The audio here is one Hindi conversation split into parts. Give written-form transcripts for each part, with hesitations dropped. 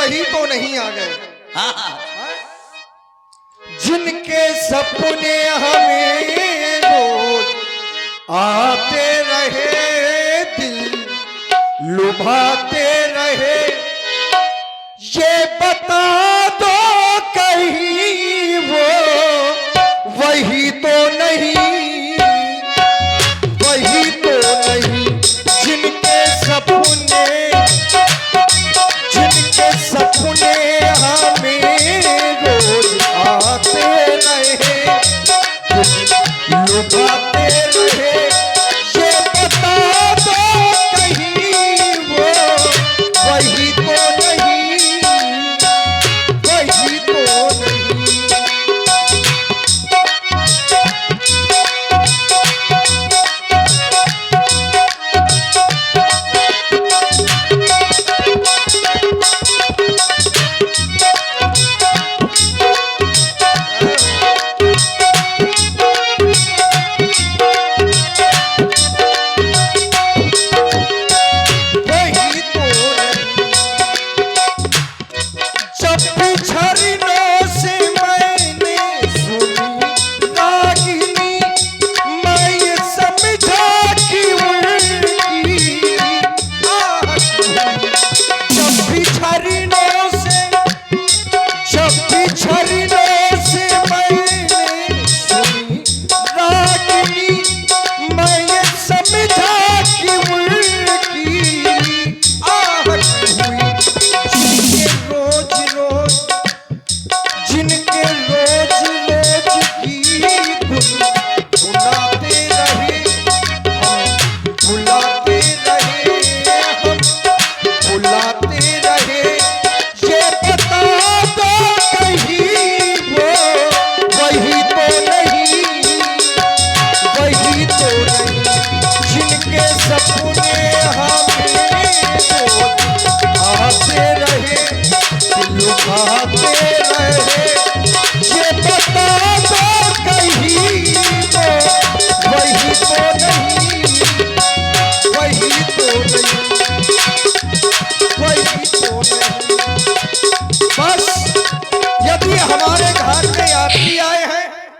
वही तो नहीं आ गए। हाँ हाँ जिनके सपने हमें रोज आते रहे, दिल लुभाते रहे, ये बता दो कहीं वो वही तो नहीं, वही तो नहीं। जिनके सपने, जिनके सपने हमें रोज आते रहे, लुभाते रहे, ये बता दो कहीं वो वही तो नहीं, वही तो नहीं।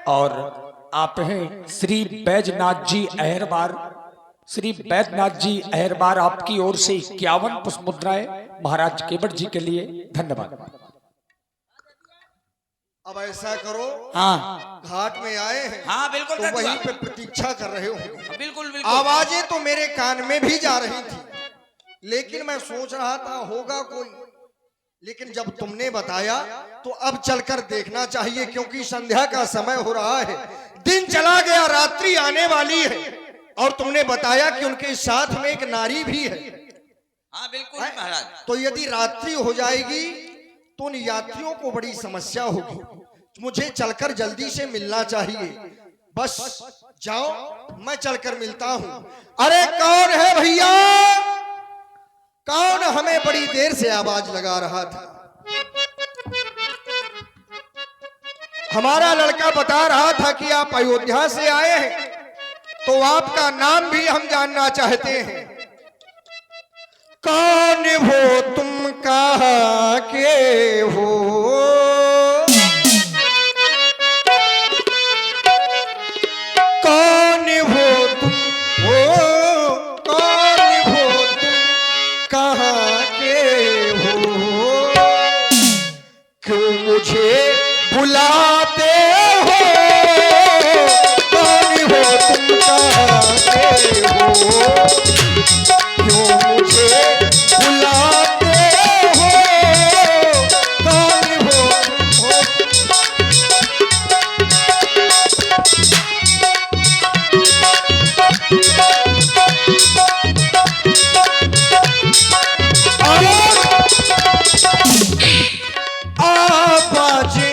और आप हैं श्री बैजनाथ जी अहरबार। श्री बैजनाथ जी अहरबार आपकी ओर से 51 पुष्प मुद्राएं महाराज केवट जी के लिए। धन्यवाद। अब ऐसा करो, हाँ घाट में आए हैं, हाँ बिल्कुल तो वहीं पे प्रतीक्षा कर रहे हो। बिल्कुल बिल्कुल। आवाजें तो मेरे कान में भी जा रही थी, लेकिन मैं सोच रहा था होगा कोई, लेकिन जब तुमने बताया तो अब चलकर देखना चाहिए, क्योंकि संध्या का समय हो रहा है, दिन चला गया, रात्रि आने वाली है, और तुमने बताया कि उनके साथ में एक नारी भी है। हाँ बिल्कुल महाराज। तो यदि रात्रि हो जाएगी तो उन यात्रियों को बड़ी समस्या होगी। मुझे चलकर जल्दी से मिलना चाहिए। बस जाओ, मैं चलकर मिलता हूं। अरे कौन है भैया, कौन हमें बड़ी देर से आवाज लगा रहा था? हमारा लड़का बता रहा था कि आप अयोध्या से आए हैं, तो आपका नाम भी हम जानना चाहते हैं। कौन हो तुम, कहाँ के हो? कौन हो तुम, हो कौन हो तुम, कहाँ के हो? क्यों मुझे बुलाते हो? कौन हो तुम, कहाँ के हो? क्यों मुझे बुलाते हो? कौन हो तुम, हो? आबाजे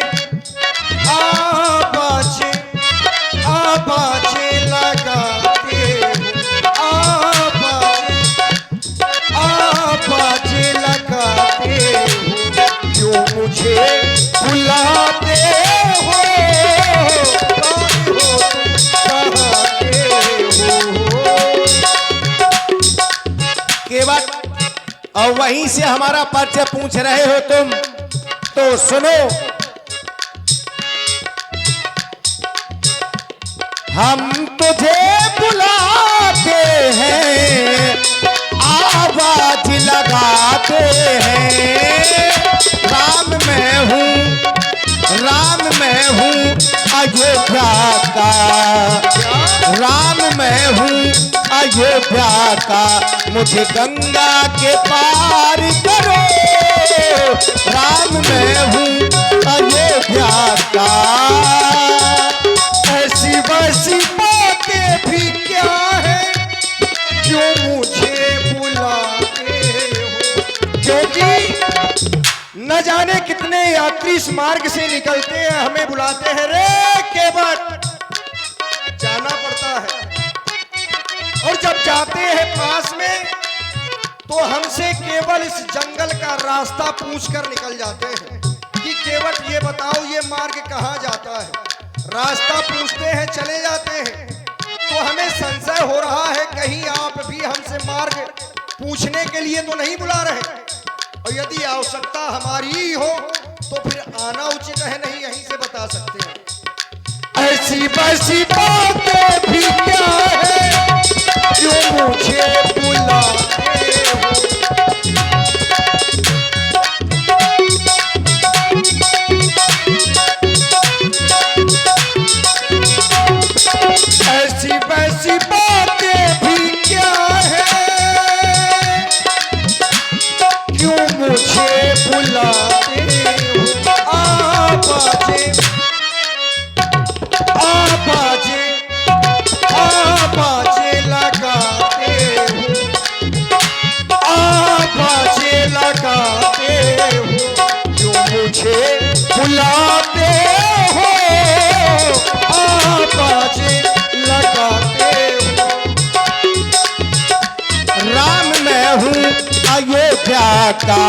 आबाजे आबाजे लगाते हो, आबाजे लगाते हो, क्यों मुझे बुलाते हो? कौन हो तुम, कहाँ के हो? केवट और वहीं से हमारा परिचय पूछ रहे हो तुम, तो सुनो। हम तुझे बुलाते हैं, आवाज लगाते हैं, राम मैं हूँ अयोध्या का, राम मैं हूँ अयोध्या का, मुझे गंगा के पार करो, राम मैं हूँ अयोध्या का। ऐसी वैसी बातें भी क्या है, क्यों मुझे बुलाते हो? क्योंकि न जाने कितने यात्री इस मार्ग से निकलते हैं, हमें बुलाते हैं, रे केवट, जाना पड़ता है। और जब जाते हैं पास में तो हमसे केवल इस जंगल का रास्ता पूछकर निकल जाते हैं कि केवट ये बताओ ये मार्ग कहाँ जाता है। रास्ता पूछते हैं, चले जाते हैं। तो हमें संशय हो रहा है कहीं आप भी हमसे मार्ग पूछने के लिए तो नहीं बुला रहे, और यदि आवश्यकता हमारी ही हो तो फिर आना उचित है, नहीं यहीं से बता सकते हैं। ऐसी वैसी बातें भी क्या है, क्यों मुझे बुलाते हो? ऐसी वैसी बातें भी क्या है, क्यों मुझे बुलाते हो? आवाजें आवाजें आवाजें लगाते हो, आवाजें लगाते हो, क्यों मुझे बुलाते हो? आवाजें लगाते हो। राम मैं हूँ अयोध्या का,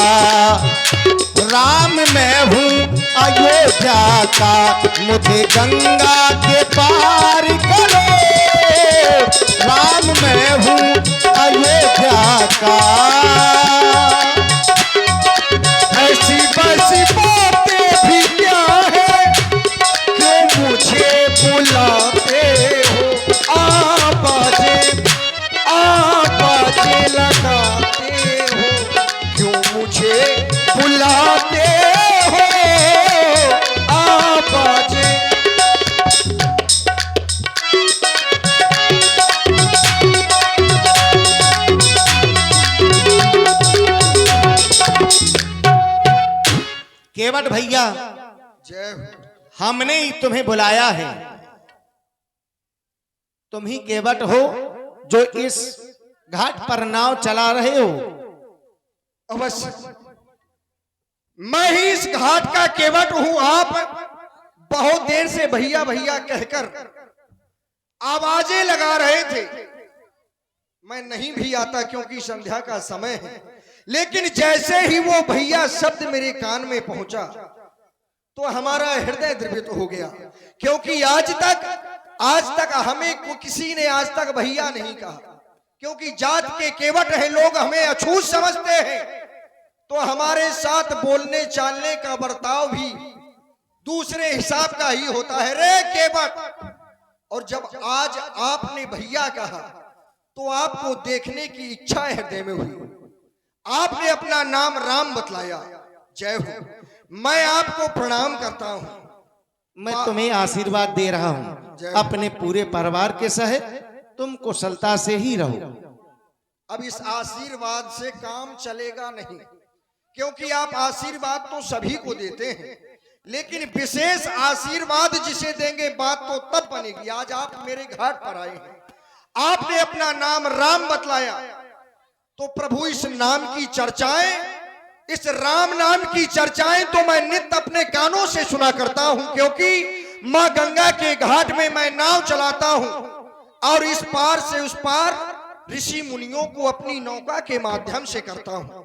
राम मैं हूँ अयोध्या का, मुझे गंगा के पार करो, राम मैं हूँ अयोध्या का। ऐसी वैसी बातें भी क्या है, क्यों मुझे बुलाते हो? आवाजें आवाजें लगाते हो, क्यों मुझे बुलाते हो? आवाजें केवट भैया, जय हो। हमने ही तुम्हें बुलाया है। तुम ही केवट हो जो इस घाट पर नाव चला रहे हो। अवश्य मैं ही इस घाट का केवट हूं। आप बहुत देर से भैया भैया कहकर आवाजें लगा रहे थे। मैं नहीं भी आता क्योंकि संध्या का समय है, लेकिन जैसे ही वो भैया शब्द मेरे कान में पहुंचा तो हमारा हृदय द्रवित हो गया, क्योंकि आज तक हमें किसी ने आज तक भैया नहीं कहा, क्योंकि जात के केवट है, लोग हमें अछूत समझते हैं, तो हमारे साथ बोलने चालने का बर्ताव भी दूसरे हिसाब का ही होता है, रे केवट। और जब आज आपने भैया कहा तो आपको देखने की इच्छा हृदय में हुई। आपने अपना नाम राम बतलाया। जय हो। मैं आपको प्रणाम करता हूं। मैं तुम्हें आशीर्वाद दे रहा हूं। अपने पूरे परिवार के सहित तुम कुशलता से ही रहो। अब इस आशीर्वाद से काम चलेगा नहीं, क्योंकि आप आशीर्वाद तो सभी को देते हैं, लेकिन विशेष आशीर्वाद जिसे देंगे बात तो तब बनेगी। आज आप मेरे घाट पर आए हैं, आपने अपना नाम राम बतलाया, तो प्रभु इस नाम की चर्चाएं, इस राम नाम की चर्चाएं तो मैं नित्य अपने कानों से सुना करता हूं, क्योंकि मां गंगा के घाट में मैं नाव चलाता हूं और इस पार से उस पार ऋषि मुनियों को अपनी नौका के माध्यम से करता हूं।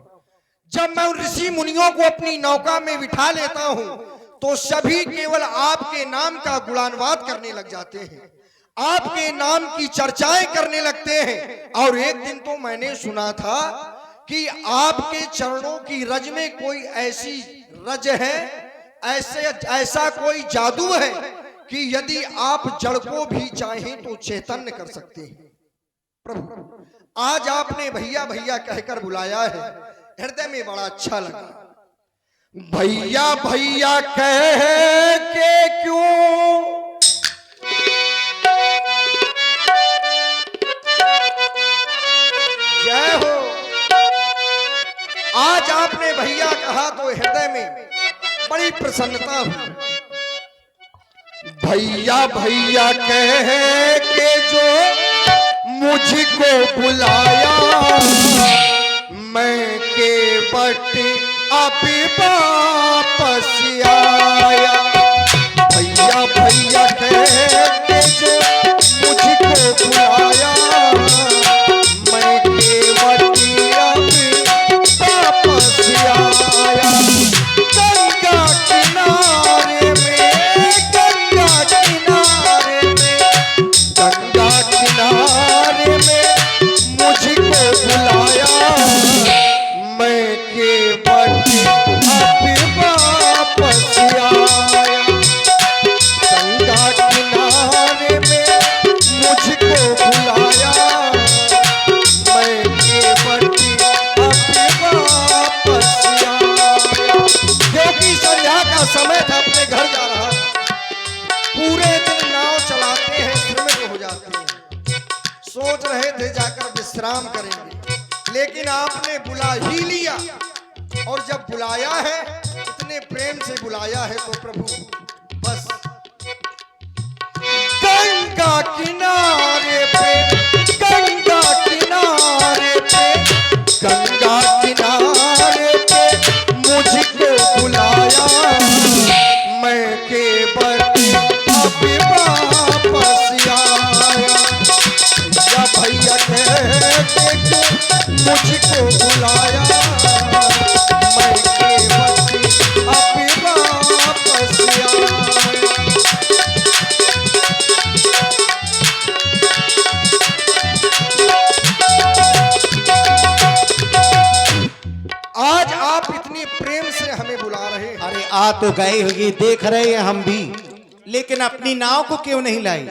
जब मैं उन ऋषि मुनियों को अपनी नौका में बिठा लेता हूं तो सभी केवल आपके नाम का गुणानुवाद करने लग जाते हैं, आपके नाम की चर्चाएं करने लगते हैं। और एक दिन तो मैंने सुना था कि आपके चरणों की रज में कोई ऐसी रज है, ऐसा कोई जादू है कि यदि आप जड़ को भी चाहें तो चैतन्य कर सकते हैं। प्रभु, आज आपने भैया भैया कहकर बुलाया है, हृदय में बड़ा अच्छा लगा। भैया भैया कह के क्यों जय हो। आज आपने भैया कहा तो हृदय में बड़ी प्रसन्नता हुई। भैया भैया कह के जो मुझको बुलाया, मैं केवट अभी वापस आया। भैया भैया कह के जो मुझको बुलाया, मैं केवट अभी वापस आया। गंगा किनारे में, गंगा किनारे में, गंगा किनारे में मुझको बुलाया, मैं केवट अभी वापस आया। गंगा किनारे में मुझको बुलाया, मैं केवट अभी वापस आया। क्योंकि संध्या का समय था, अपने घर जा रहा था। पूरे दिन नाव चलाते हैं, श्रमिक हो जाते हैं। सोच रहे थे जाकर विश्राम करेंगे, लेकिन आपने बुला ही लिया। और जब बुलाया है, इतने प्रेम से बुलाया है, तो प्रभु बस गंगा किनारे पे, गंगा किनारे पे, गंगा किनारे पे मुझको बुलाया, मैं केवल अभी वापस आया। या भैया कह के मुझको बुलाया, मैं केवल अभी वापस आया। आज आप इतनी प्रेम से हमें बुला रहे हैं। अरे आ तो गए होगी, देख रहे हैं हम भी, लेकिन अपनी नाव को क्यों नहीं लाई?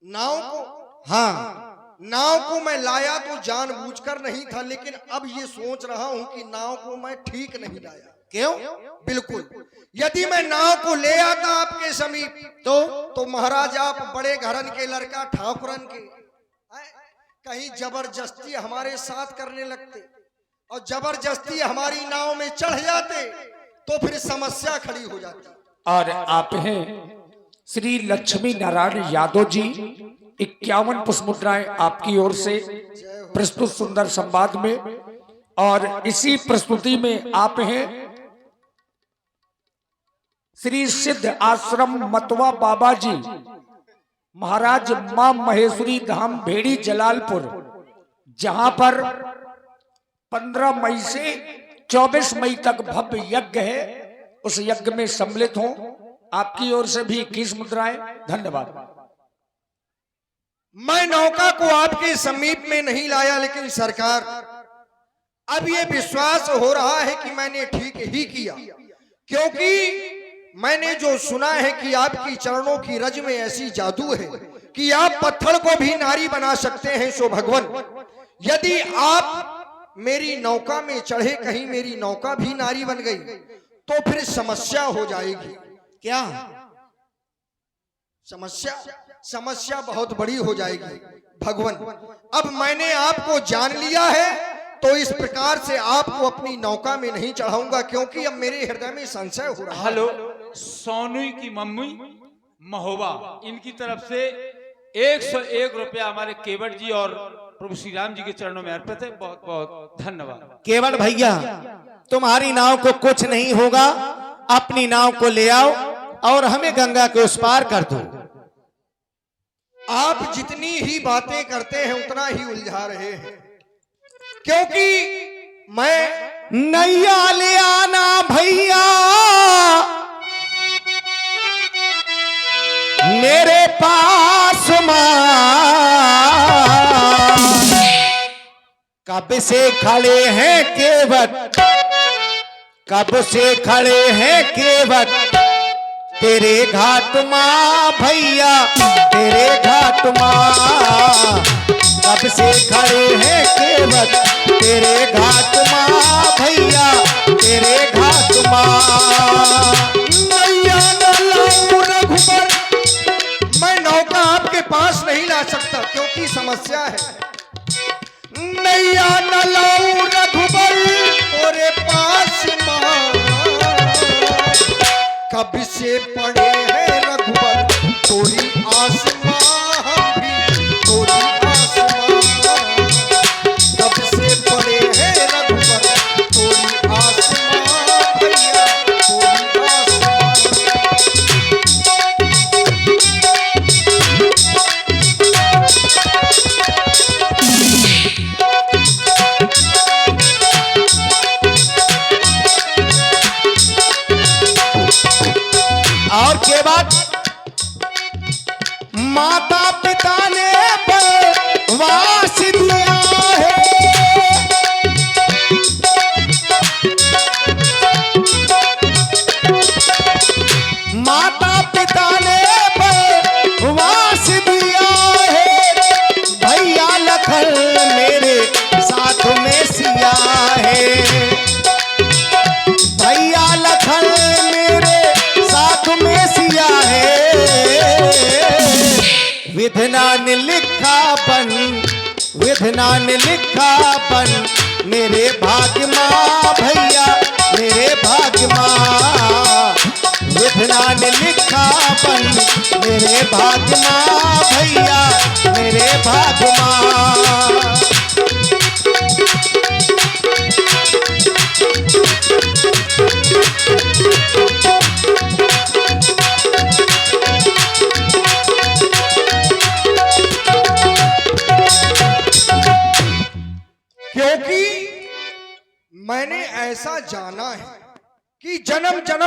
नाव को? हाँ, नाव को मैं लाया तो जानबूझकर नहीं था, लेकिन अब ये सोच रहा हूं कि नाव को मैं ठीक नहीं लाया। क्यों? बिल्कुल, यदि मैं नाव को ले आता आपके समीप तो महाराज आप बड़े घरन के लड़का ठाकुरन के कहीं जबरदस्ती हमारे साथ करने लगते और जबरदस्ती हमारी नाव में चढ़ जाते, तो फिर समस्या खड़ी हो जाती। और आप हैं श्री लक्ष्मी नारायण यादव जी, 51 पुष्प मुद्राएं आपकी ओर से प्रस्तुत सुंदर संवाद में। और इसी प्रस्तुति में आप हैं श्री सिद्ध आश्रम मतवा बाबा जी महाराज मां महेश्वरी धाम भेड़ी जलालपुर, जहां पर 15 मई से 24 मई तक भव्य यज्ञ है। उस यज्ञ में सम्मिलित हों। आपकी ओर से भी 21 मुद्राएं। धन्यवाद। मैं नौका को आपके समीप में नहीं लाया, लेकिन सरकार अब ये विश्वास हो रहा है कि मैंने ठीक ही किया, क्योंकि मैंने जो सुना है कि आपकी चरणों की रज में ऐसी जादू है कि आप पत्थर को भी नारी बना सकते हैं। सो भगवान, यदि आप मेरी नौका में चढ़े, कहीं मेरी नौका भी नारी बन गई तो फिर समस्या हो जाएगी। क्या समस्या बहुत बड़ी हो जाएगी। भगवान, अब मैंने आपको जान लिया है, तो इस प्रकार से आपको अपनी नौका में नहीं चढ़ाऊंगा, क्योंकि अब मेरे हृदय में संशय हो रहा है। हेलो, सोनू की मम्मी महोबा, इनकी तरफ से 101 रुपया हमारे केवट जी और प्रभु श्री राम जी के चरणों में अर्पित है। बहुत बहुत धन्यवाद। केवल भैया, तुम्हारी नाव को कुछ नहीं होगा, अपनी नाव को ले आओ और हमें गंगा के उस पार कर दो। आप जितनी ही बातें करते हैं उतना ही उलझा रहे हैं, क्योंकि मैं नैया ले आना भैया मेरे पास मां, कब कब से खड़े हैं केवट, कब से खड़े हैं केवट तेरे घाट माँ भैया, तेरे घाट माँ। कब से खड़े हैं केवट तेरे घाट माँ भैया, तेरे घाट माँ। नैया न लाऊं रघुबर, मैं नौका आपके पास नहीं ला सकता क्योंकि समस्या है। नैया न लाऊं रघुबर तेरे पास माँ, कब से पड़े हैं रघुबर तोरी आसमां, हम भी तोरी आसमां। कब से पड़े हैं रघुबर तोरी आसमां भैया, तोरी आसमां। और के बाद माता पिता ने वनवास दिया है, माता पिता ने वनवास दिया है। भैया लखन मेरे साथ में सिया है, भैया लखन मेरे साथ में सिया है। विधना ने लिखा बन, विधना ने लिखा बन मेरे भाग्य माँ भैया, मेरे भाग्य माँ। विधना ने लिखा बन मेरे भाग्य माँ भैया, मेरे भाग्य माँ। क्योंकि मैंने ऐसा जाना है कि जन्म जन्म